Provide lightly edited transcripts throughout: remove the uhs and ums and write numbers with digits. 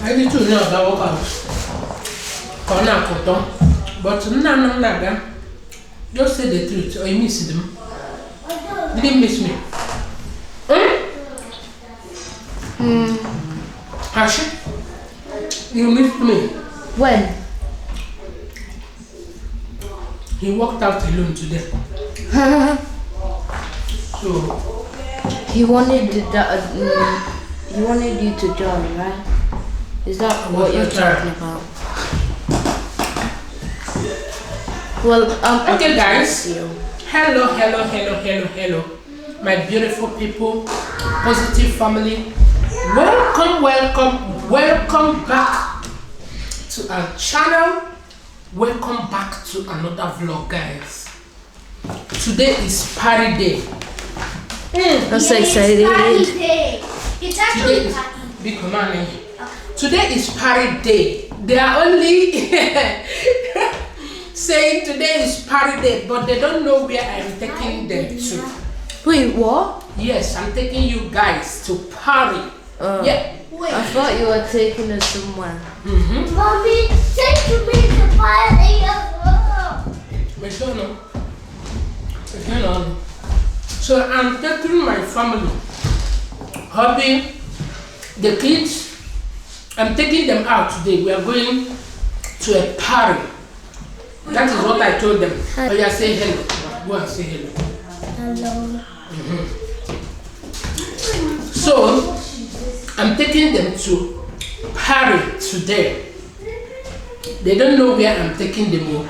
I need to know about what but no, just say the truth or you miss them. You didn't miss me. Hashi, you missed me. When? He walked out alone today. So he wanted he wanted you to join, right? Is that what you're talking about? Well, okay, guys. Hello, my beautiful people, positive family. Welcome back to our channel. Welcome back to another vlog, guys. Today is party day. I'm so excited. It's actually big command. Today is party day. They are only saying today is party day, but they don't know where I'm taking them to. Wait, what? Yes, I'm taking you guys to party. Yeah. Wait. I thought you were taking us somewhere. Mommy, take me to party. So I'm taking my family, hubby, the kids. I'm taking them out today. We are going to a party. That is what I told them. Oh yeah, say hello. Go and say hello. Hello. So I'm taking them to party today. They don't know where I'm taking them,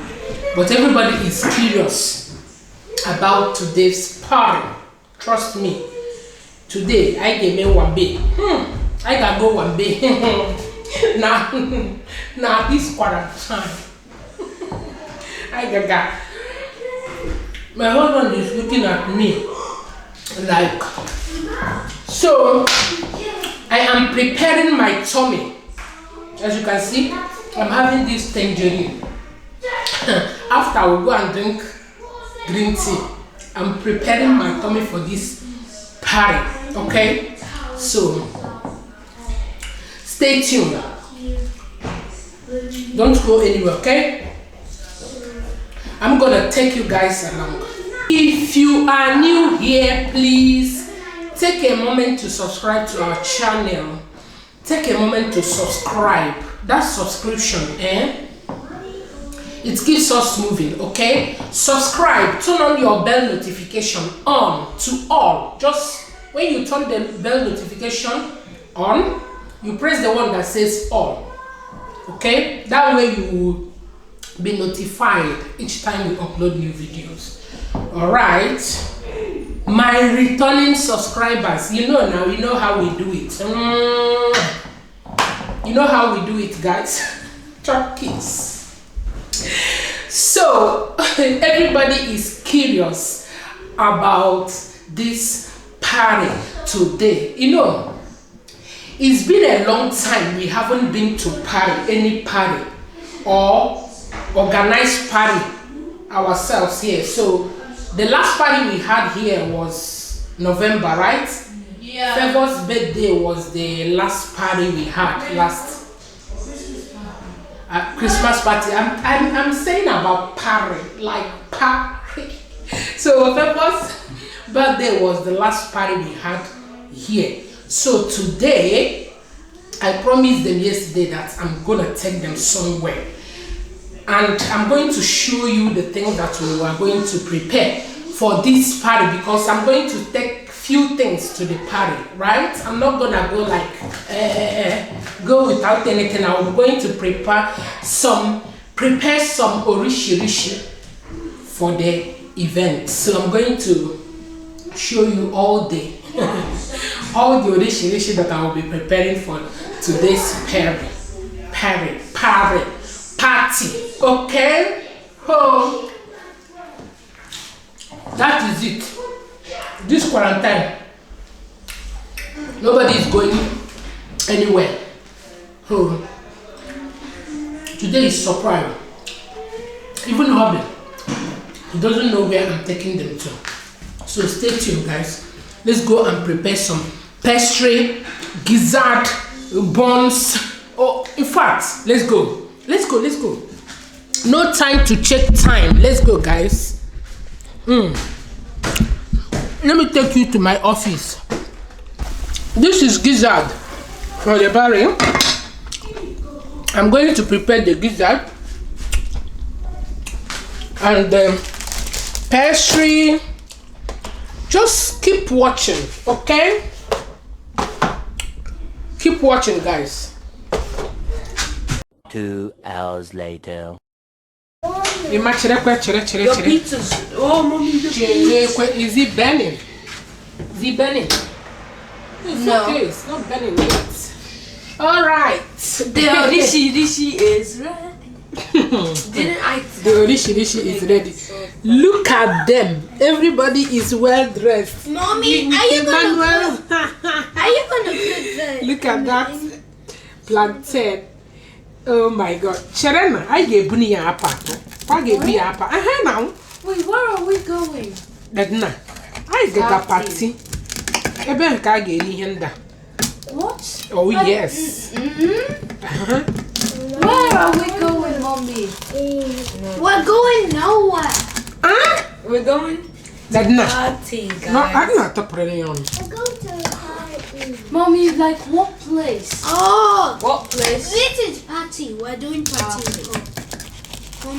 but everybody is curious about today's party. Trust me. Today I gave me one bay. I gotta go one bay. now this quarantine. I got. My husband is looking at me like. So I am preparing my tummy. As you can see, I'm having this tangerine. After I will go and drink green tea. I'm preparing my tummy for this party. Okay? So stay tuned. Don't go anywhere, okay? I'm gonna take you guys along. If you are new here, please take a moment to subscribe to our channel. Take a moment to subscribe. That subscription, it keeps us moving, okay? Subscribe, turn on your bell notification on to all. Just when you turn the bell notification on, you press the one that says all, okay? That way you will be notified each time we upload new videos. All right, my returning subscribers, you know now, you know how we do it. You know how we do it, guys. Turkeys. So everybody is curious about this party today. You know, it's been a long time we haven't been to any party or organized party ourselves here. So the last party we had here was November, right? Yeah. Favor's birthday was the last party we had last Christmas party. I'm saying about party, like party. So Favor's birthday was the last party we had here. So today, I promised them yesterday that I'm gonna take them somewhere. And I'm going to show you the things that we are going to prepare for this party, because I'm going to take few things to the party, right? I'm not gonna go like go without anything. I'm going to prepare some orishi for the event. So I'm going to show you all the all the orishi that I will be preparing for today's party. Okay? Oh, that is it. This quarantine, nobody is going anywhere. Oh, today is surprise. Even hubby, he doesn't know where I'm taking them to. So stay tuned, guys. Let's go and prepare some pastry, gizzard, buns, Oh, in fact, let's go. Let's go. No time to check time. Let's go, guys. Let me take you to my office. This is gizzard for the barrel. I'm going to prepare the gizzard and pastry. Just keep watching, okay? Keep watching, guys. 2 hours later. Your pizza's. Oh, mommy, Is it burning? Is it burning? It's No. okay. It's not burning yet. All right. The rishi is ready. Didn't I? The rishi is ready. Look at them. Everybody is well dressed. Mommy, are you gonna cook the Look at that plantain. Oh my God. Sharena, I gave Bunny a pato. I gave me a pato. Now. Wait, where are we going? Dadna, I get a party. Eben kage henda. What? Oh yes. Where are we going, mommy? We're going nowhere. We're going Dadna. party, guys. No, I'm not a prayer on. We're going to the party. Mommy, like what place? Oh, What place? this is party. We're doing party. Come.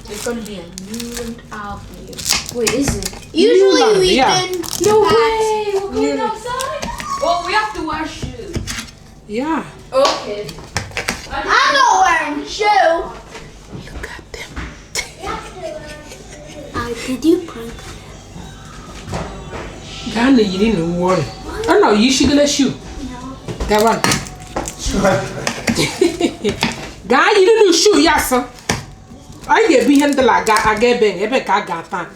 It's gonna be a Newland Avenue. Wait, is it? Usually Newland, we yeah. don't. No way! We're going Newland. outside? Well, we have to wear shoes. Yeah. Okay. I'm not wearing shoe. Look at them. Did you prank? Ghana, you didn't worry. Oh no, you should get a shoe. That one. Guy, you didn't do shoe, yes, sir. I get behind the laga, I get bang, I bet I got time.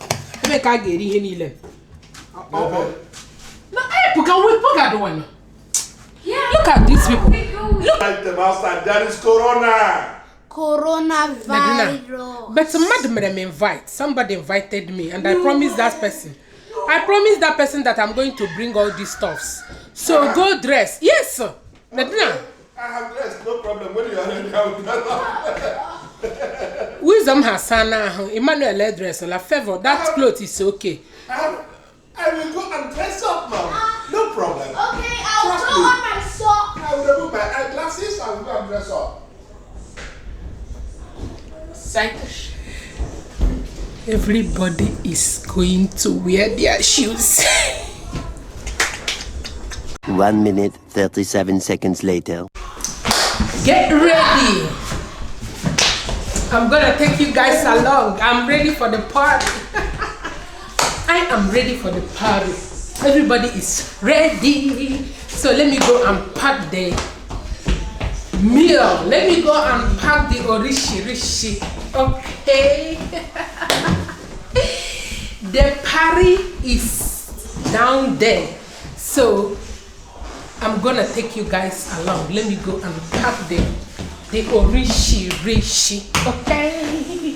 I bet I get in. No, I put out the one. Yeah. Look at these people. Like the master, that is Corona. Coronavirus. But madam invite. Somebody invited me and I promised that person. I promised that person that I'm going to bring all these stuffs. So go dress. Yes, sir. Medina. I have dressed, no problem. When you are ready, I will dress up. Wisdom Hasana, Emmanuel dress, la favor. That clothes is okay. I will go and dress up now. No problem. Okay, I'll Trust throw me. on my socks. I will remove my eyeglasses and go and dress up. Everybody is going to wear their shoes. 1 minute, 37 seconds later. Get ready. I'm gonna take you guys along. I'm ready for the party. I am ready for the party. Everybody is ready. So let me go and pack the meal. Let me go and pack the orishi. Okay. The party is down there. So I'm gonna take you guys along. Let me go and pack the orishi. Okay.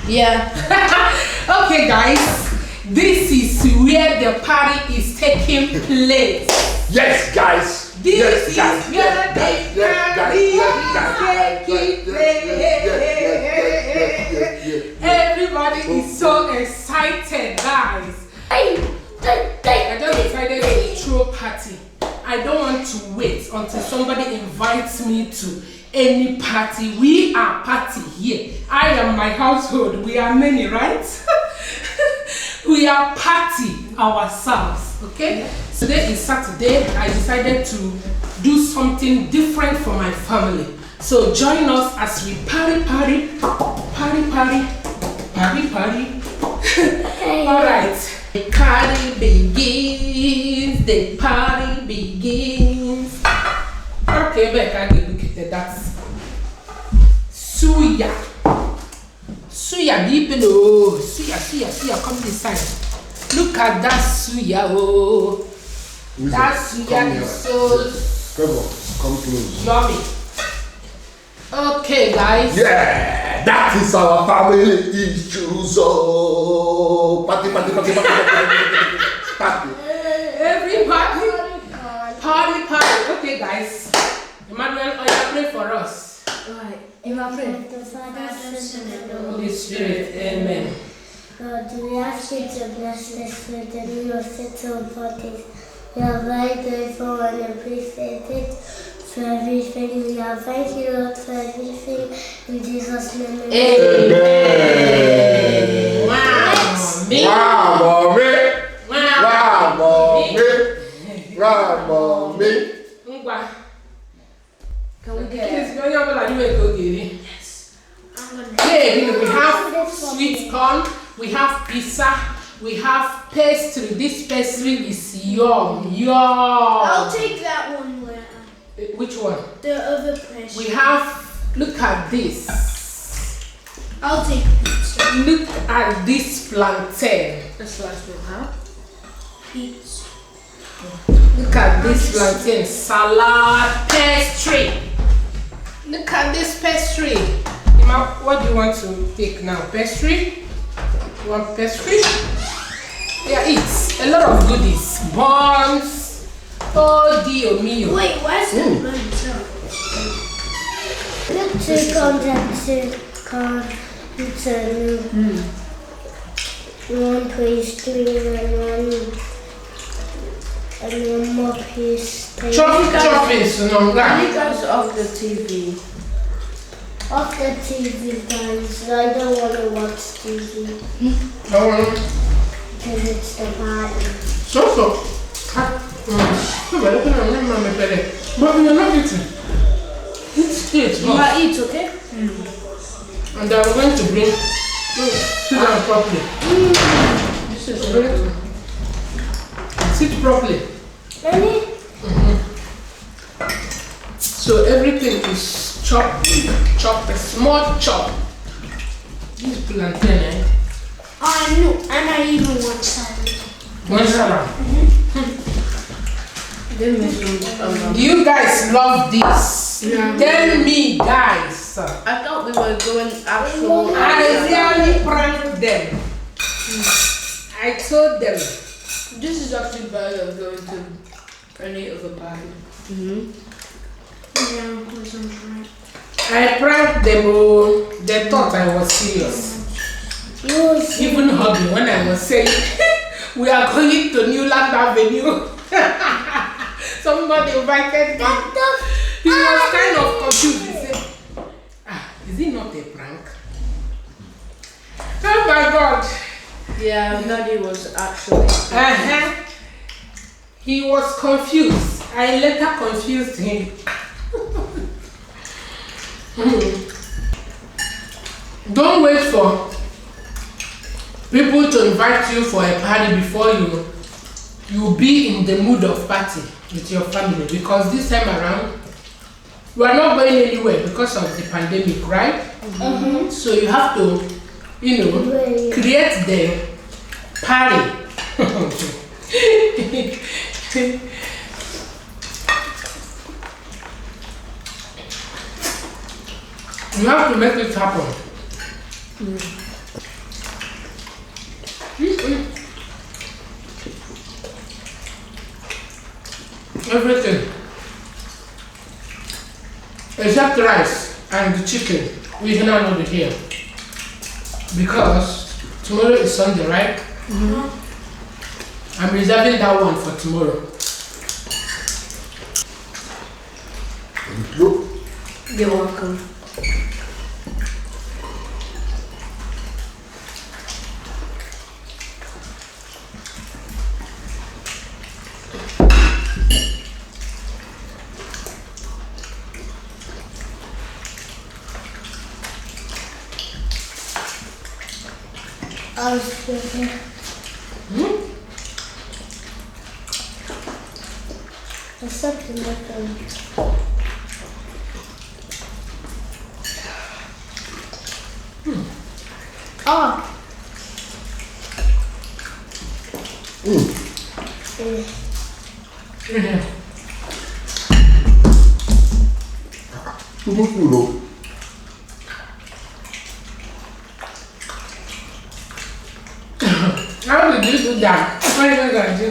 Yeah. Okay, guys. This is where the party is taking place. Yes, guys. This yes, is guys. where the party is taking place. Everybody is so excited, guys. I just decided to throw party. I don't want to wait until somebody invites me to any party. We are party here. I am my household. We are many, right? We are party ourselves, okay? Today is Saturday. I decided to do something different for my family. So join us as we party. All right. The party begins. Okay, back again. Look at that. Suya, deep below. Suya, come this side. Look at that suya, oh. That suya is so Come close. yummy. Okay, guys. Yeah, that is our family issues. So party. party, party. Okay, guys. Emmanuel, pray for us. Alright, you are praying. The Father, Son, and the Holy Spirit, amen. God, we ask you to bless this food and we will settle bodies. We are very grateful and appreciative for everything. We are thank you, Lord, for everything. In Jesus' name, Amen. Wow, Me. mommy. Wow, mommy. Wow, mommy. Ngwa. Can we Please, get don't you ever like you go get it? Yes. Yeah, we have sweet corn, we have pizza, we have pastry. This pastry is yum, yum. I'll take that one later. Which one? The other place. We have, look at this. I'll take pizza. Look at this plantain. That's what we have. Pizza. Look at this plantain. Salad, pastry. Look at this pastry. Emma, what do you want to take now? Pastry? You want pastry? Yeah, it's a lot of goodies. Buns. Oh, Dio mio. Wait, where's the lunch? Look, two condensed corn pizza and one pastry and one more piece. Chop is no Can you guys off the TV? Off the TV, guys. I don't want to watch TV because it's the party. So. But you're not eating. Eat. You might eat, okay? And I'm going to bring. Sit down properly. This is good. Sit properly. Ready? So everything is chopped, a small chop. This plantain, eh? I know, and I even want salad. One salad. Give me some. Do you guys love this? Yeah. Tell me, guys. I thought we were going actual. I really pranked them. I told them. This is actually better than going to any other party. Yeah, wasn't right. I pranked them. Oh, they thought I was serious. Yours. Even hugging when I was saying we are going to Newland Avenue. Somebody invited me. He was kind of confused. He said, is it not a prank? Oh my God. Yeah, Daddy was actually. He was confused. I later confused him. Don't wait for people to invite you for a party before you be in the mood of party with your family, because this time around we are not going anywhere because of the pandemic, right? So you have to, create the party. You have to make it happen. Everything except rice and the chicken we cannot know here because tomorrow is Sunday, right? I'm reserving that one for tomorrow. You're welcome. I was thinking. There's something different. Oh. How did you do that? What are you going to do?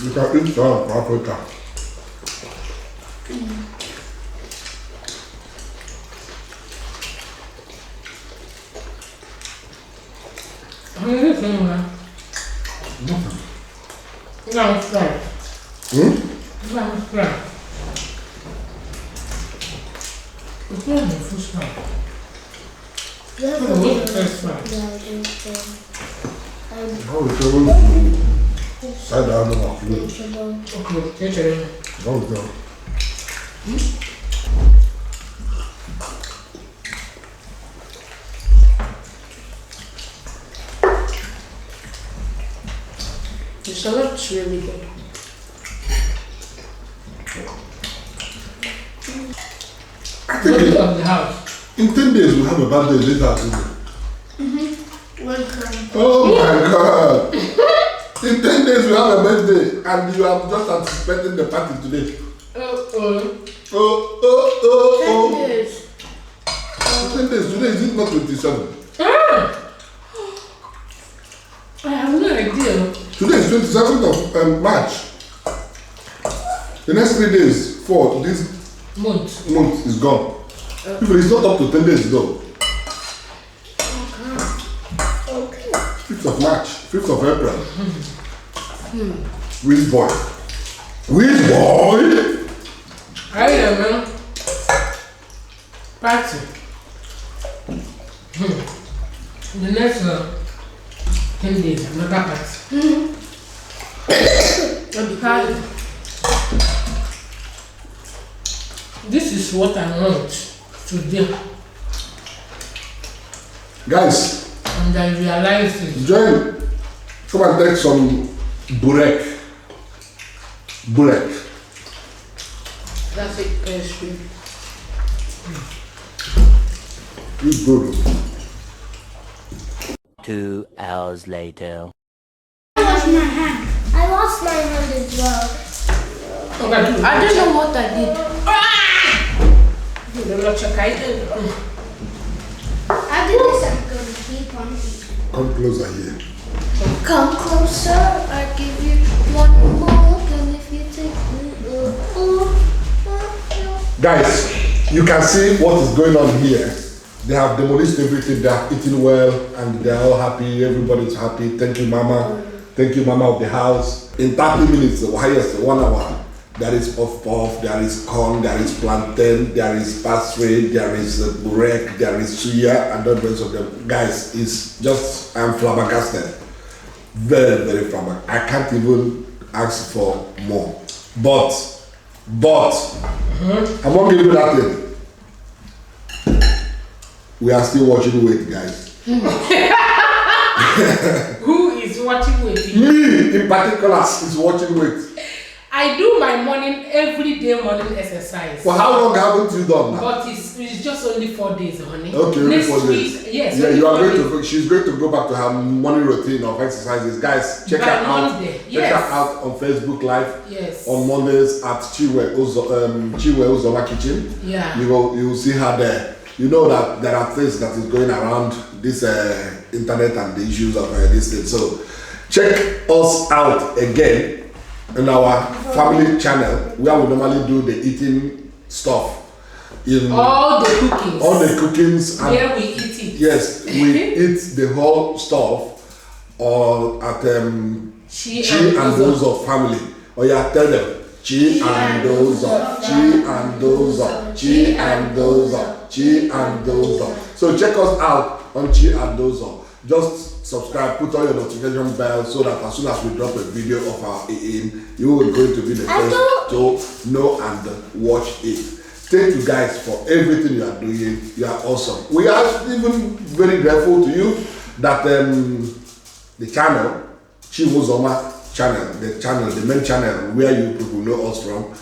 You can eat some Africa. Nothing. No, it's right. No, it's right. It's not the first one. How is it side down on my food? Okay, take it. How is it? The salad's really good. I think Of the house. in 10 days we'll have a birthday later, isn't it? Welcome. Oh my God! In 10 days we'll have a birthday and you are just anticipating the party today. Oh. 10 days. 10 days, today is it not 27? I have no idea. Today is 27th of March. The next 3 days for this month is gone. People, it's not up to 10 days though. Okay. 5th of March, 5th of April. Which boy? Which boy? I am, man. Party. The next 10 days, another party. Because this is what I want to do. Guys, And I realized it. join. Come and take some burek. Burek. That's it, pastry. It's good. 2 hours later. I lost my hand. I lost my hand as well. Okay, I don't know what I did. I did this. I'm going to keep on. Come closer here. Come closer. I give you one more. And if you take Guys, you can see what is going on here. They have demolished everything, they are eating well, and they are all happy. Everybody is happy. Thank you, Mama. Thank you, Mama of the house. In 30 minutes, the highest 1 hour, there is puff, there is corn, there is plantain, there is pasture, there is burek, there is suya, and the rest of them. Guys, it's just, I'm flabbergasted. Very, very flabbergasted. I can't even ask for more. But, I'm not giving you that thing. We are still watching weight, guys. Who is watching with you? Me, in particular, is watching weight. I do my every day morning exercise. For how long haven't you done that? But it's just only 4 days, honey. Okay, only 4 days. Week, yes. Yeah, only you are 4 going days. she's going to go back to her morning routine of exercises. Guys, check By her out. Monday, Check yes. her out on Facebook Live. Yes. On Mondays at Chinwe Uzoma Kitchen. Yeah. You will see her there. You know that there are things that is going around this internet and the issues of this thing. So check us out again in our family channel where we normally do the eating stuff. In all the cookings. And Where we eat it. yes, we eat the whole stuff at Chi and Uzo Family. Oh yeah, tell them. Chi and Uzo, Chi and Uzo, Chi and Uzo, Chi and Uzo. So check us out on Chi and Uzo. Just subscribe, put on your notification bell so that as soon as we drop a video of our eating, you will going to be the first to know and watch it. Thank you guys for everything you are doing. You are awesome. We are even very grateful to you that the channel, Chinwe Uzoma channel, the main channel where you people know us from,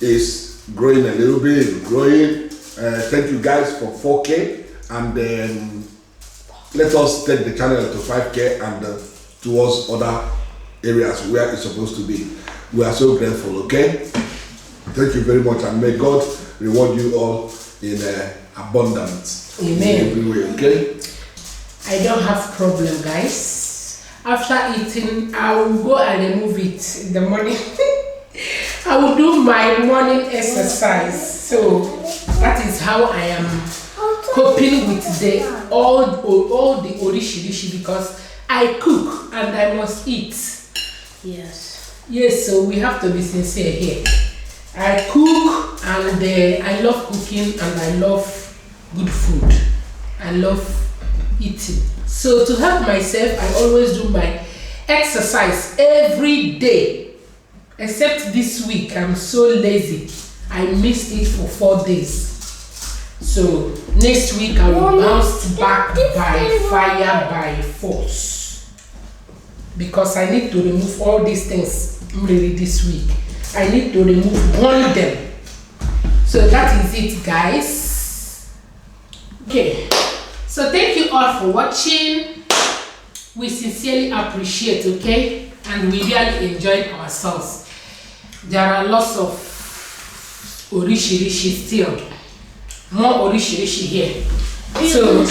is growing a little bit, growing. Thank you guys for 4K, and let us take the channel to 5K and towards other areas where it's supposed to be. We are so grateful, okay? Thank you very much, and may God reward you all in abundance. Amen. In every way, okay? I don't have problem, guys. After eating, I will go and remove it in the morning. I will do my morning exercise. So that is how I am coping with the all the orishi because I cook and I must eat. Yes, so we have to be sincere here. I cook and I love cooking and I love good food. I love eating. So to help myself, I always do my exercise every day. Except this week, I'm so lazy. I missed it for 4 days. So next week I will bounce back by fire, by force. Because I need to remove all these things really this week. I need to burn them. So that is it, guys. Okay. So thank you all for watching. We sincerely appreciate, okay? And we really enjoyed ourselves. There are lots of orishi still. More orishi here. So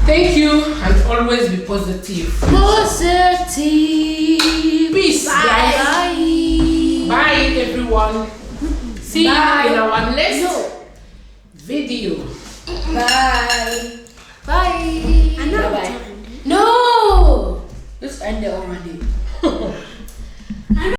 thank you and always be positive. Positive. Peace, guys. Bye everyone. See you in our next video. Bye. Bye. I know. Bye. No. Just end it already.